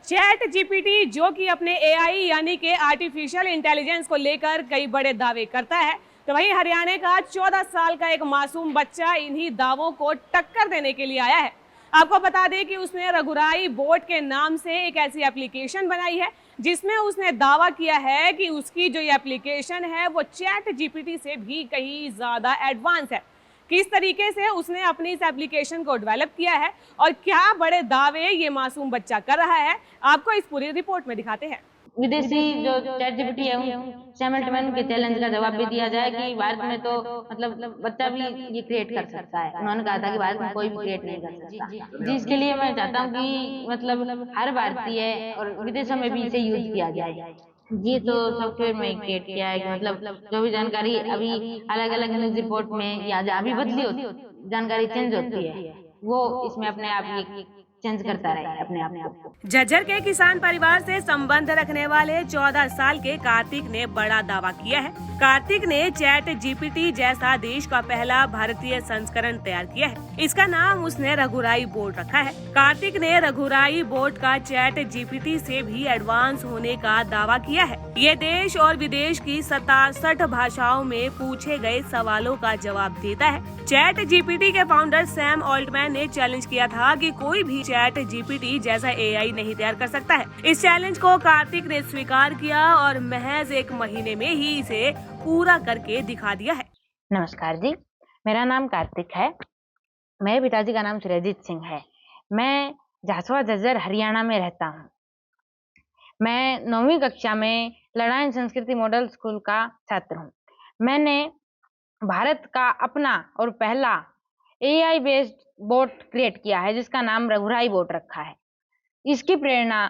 Chat GPT जो कि अपने एआई यानी कि आर्टिफिशियल इंटेलिजेंस को लेकर कई बड़े दावे करता है, तो वहीं हरियाणा का 14 साल का एक मासूम बच्चा इन्हीं दावों को टक्कर देने के लिए आया है। आपको बता दें कि उसने रघुराई बोट के नाम से एक ऐसी एप्लीकेशन बनाई है जिसमें उसने दावा किया है कि उसकी जो ये एप्लीकेशन है वो चैट जीपीटी से भी कहीं ज्यादा एडवांस है। किस तरीके से उसने अपनी इस एप्लीकेशन को डेवलप किया है और क्या बड़े दावे ये मासूम बच्चा कर रहा है, आपको इस पूरी रिपोर्ट में दिखाते हैं। विदेशी जो चैट जीपीटी है सैम अल्टमैन के चैलेंज का जवाब भी दिया जाए कि भारत में तो मतलब बच्चा भी ये क्रिएट कर सकता है। उन्होंने कहा था कि भारत में कोई भी क्रिएट नहीं कर सकता, जिसके लिए मैं चाहता हूँ कि मतलब हर भारतीय और विदेशों में भी इसे यूज किया जाए। ये तो सॉफ्टवेयर में क्रिएट किया है कि मतलब जो भी जानकारी अभी अलग अलग न्यूज रिपोर्ट में या जहाँ भी बदली होती जानकारी चेंज होती है वो इसमें अपने आप ये चेंज करता रहे अपने आप को। झज्जर के किसान परिवार से संबंध रखने वाले 14 साल के कार्तिक ने बड़ा दावा किया है। कार्तिक ने चैट जीपीटी जैसा देश का पहला भारतीय संस्करण तैयार किया है। इसका नाम उसने रघुराई बोट रखा है। कार्तिक ने रघुराई बोट का चैट जीपीटी से भी एडवांस होने का दावा किया है। ये देश और विदेश की 67 भाषाओं में पूछे गए सवालों का जवाब देता है। चैट जीपीटी के फाउंडर सैम ऑल्टमैन ने चैलेंज किया था कि कोई भी चैट जीपीटी जैसा एआई नहीं तैयार कर सकता है। इस चैलेंज को कार्तिक ने स्वीकार किया और महज 1 महीने में ही इसे पूरा करके दिखा दिया है। नमस्कार जी, मेरा नाम कार्तिक है। मेरे पिताजी का नाम सुरजीत सिंह है। मैं झासवा झज्जर हरियाणा में रहता हूँ। मैं 9वीं कक्षा में लड़ाई संस्कृति मॉडल स्कूल का छात्र हूँ। मैंने भारत का अपना और पहला एआई बेस्ड बोट क्रिएट किया है जिसका नाम रघुराई बोट रखा है। इसकी प्रेरणा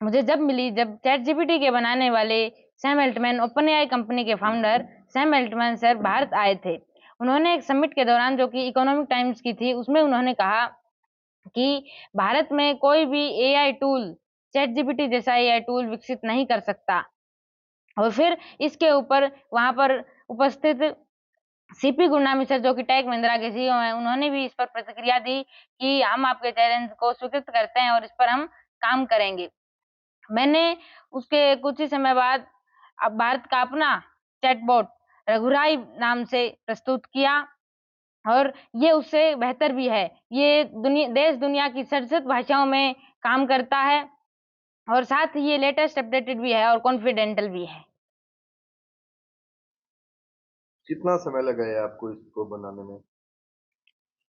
मुझे जब मिली जब चैट जीपीटी के बनाने वाले Sam Altman open AI company के founder Sam Altman sir Bharat आए थे। उन्होंने एक समिट के दौरान जो कि इकोनॉमिक टाइम्स की थी उसमें उन्होंने कहा कि भारत में कोई भी एआई टूल चैट जीपीटी जैसा एआई टूल विकसित नहीं कर सकता। और फिर इसके ऊपर वहां पर उपस्थित सीपी गुरनामी सर जो कि टेक महिंद्रा के सीईओ हैं उन्होंने भी इस पर प्रतिक्रिया दी कि हम आपके चैलेंज को स्वीकृत करते हैं और इस पर हम काम करेंगे। मैंने उसके कुछ ही समय बाद अब भारत का अपना चैटबॉट रघुराई नाम से प्रस्तुत किया और ये उससे बेहतर भी है। ये देश दुनिया की 67 भाषाओं में काम करता है और साथ ही ये लेटेस्ट अपडेटेड भी है और कॉन्फिडेंटल भी है। कितना समय लगा है आपको इसको बनाने में?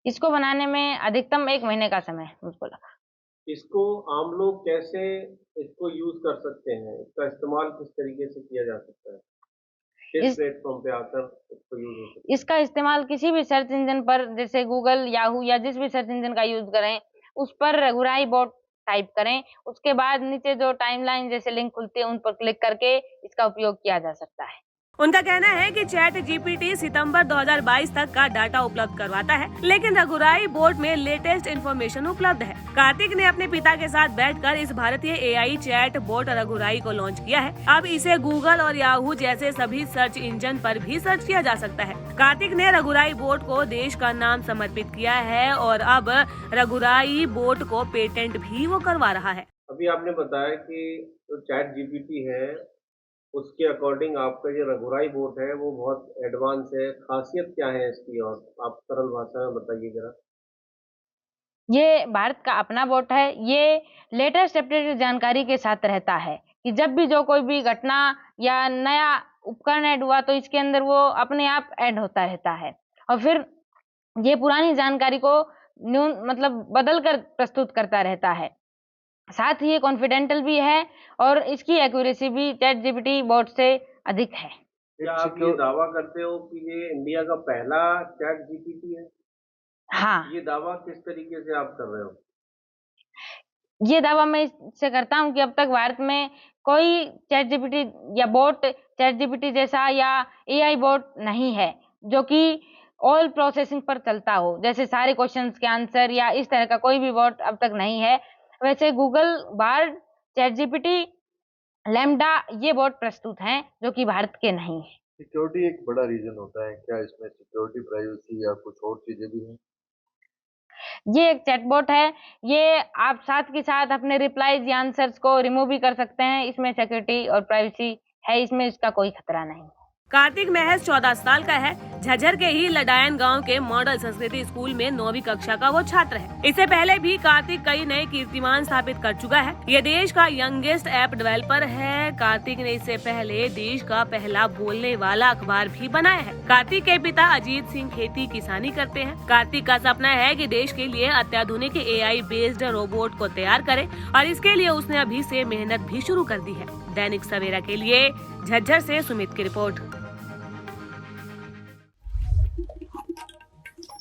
इसको बनाने में अधिकतम 1 महीने का समय मुझको लगा। इसको आम लोग कैसे इसको यूज कर सकते हैं? इसका इस्तेमाल किस तरीके से किया जा सकता है? किस प्लेटफॉर्म पे आकर इसको यूज हो सकता है? इसका इस्तेमाल किसी भी सर्च इंजन पर जैसे गूगल याहू या जिस भी सर्च इंजन का यूज करें उस पर रघुराई बोट टाइप करें। उसके बाद नीचे जो टाइमलाइन जैसे लिंक खुलती है उन पर क्लिक करके इसका उपयोग किया जा सकता है। उनका कहना है कि चैट जीपीटी सितंबर 2022 तक का डाटा उपलब्ध करवाता है, लेकिन रघुराई बोर्ड में लेटेस्ट इन्फॉर्मेशन उपलब्ध है। कार्तिक ने अपने पिता के साथ बैठकर इस भारतीय एआई चैट बोट रघुराई को लॉन्च किया है। अब इसे गूगल और याहू जैसे सभी सर्च इंजन पर भी सर्च किया जा सकता है। कार्तिक ने रघुराई बोट को देश का नाम समर्पित किया है और अब रघुराई बोट को पेटेंट भी वो करवा रहा है। अभी आपने बताया कि जो चैट जीपीटी है उसके अकॉर्डिंग आपका जो रघुराई बोट है वो बहुत एडवांस है। खासियत क्या है इसकी और आप सरल भाषा में बताइए जरा। ये भारत का अपना बोट है। ये लेटेस्ट अपडेटेड जानकारी के साथ रहता है कि जब भी जो कोई भी घटना या नया उपकरण ऐड हुआ तो इसके अंदर वो अपने आप ऐड होता रहता है और फिर ये पुरानी जानकारी को मतलब बदल कर प्रस्तुत करता रहता है। साथ ही ये कॉन्फिडेंटल भी है और इसकी एक्यूरेसी भी चैट जीपीटी बोट से अधिक है। क्या आप ये दावा करते हो कि ये इंडिया का पहला चैट जीपीटी है? हाँ, ये दावा किस तरीके से आप कर रहे हो? ये दावा मैं इससे करता हूँ कि अब तक भारत में कोई चैट जीपीटी या बोट चैट जीपीटी जैसा या एआई बोट नहीं है जो कि ऑल प्रोसेसिंग पर चलता हो, जैसे सारे क्वेश्चंस के आंसर या इस तरह का कोई भी बोट अब तक नहीं है। वैसे Google Bard chat GPT lambda ये बोट प्रस्तुत हैं जो कि भारत के नहीं है। सिक्योरिटी एक बड़ा रीजन होता है, क्या इसमें सिक्योरिटी, प्राइवेसी या कुछ और चीजें भी हैं? ये एक चैटबॉट है। ये आप साथ के साथ अपने रिप्लाईज या आंसर्स को रिमूव भी कर सकते हैं। इसमें सिक्योरिटी और प्राइवेसी है, इसमें इसका कोई खतरा नहीं। कार्तिक महज 14 साल का है। झज्जर के ही लडायन गांव के मॉडल संस्कृति स्कूल में 9वीं कक्षा का वो छात्र है। इससे पहले भी कार्तिक कई नए कीर्तिमान स्थापित कर चुका है। ये देश का यंगेस्ट ऐप डेवलपर है। कार्तिक ने इससे पहले देश का पहला बोलने वाला अखबार भी बनाया है। कार्तिक के पिता अजीत सिंह खेती किसानी करते हैं। कार्तिक का सपना है कि देश के लिए अत्याधुनिक AI बेस्ड रोबोट को तैयार करे और इसके लिए उसने अभी से मेहनत भी शुरू कर दी है। दैनिक सवेरा के लिए झज्जर से सुमित की रिपोर्ट।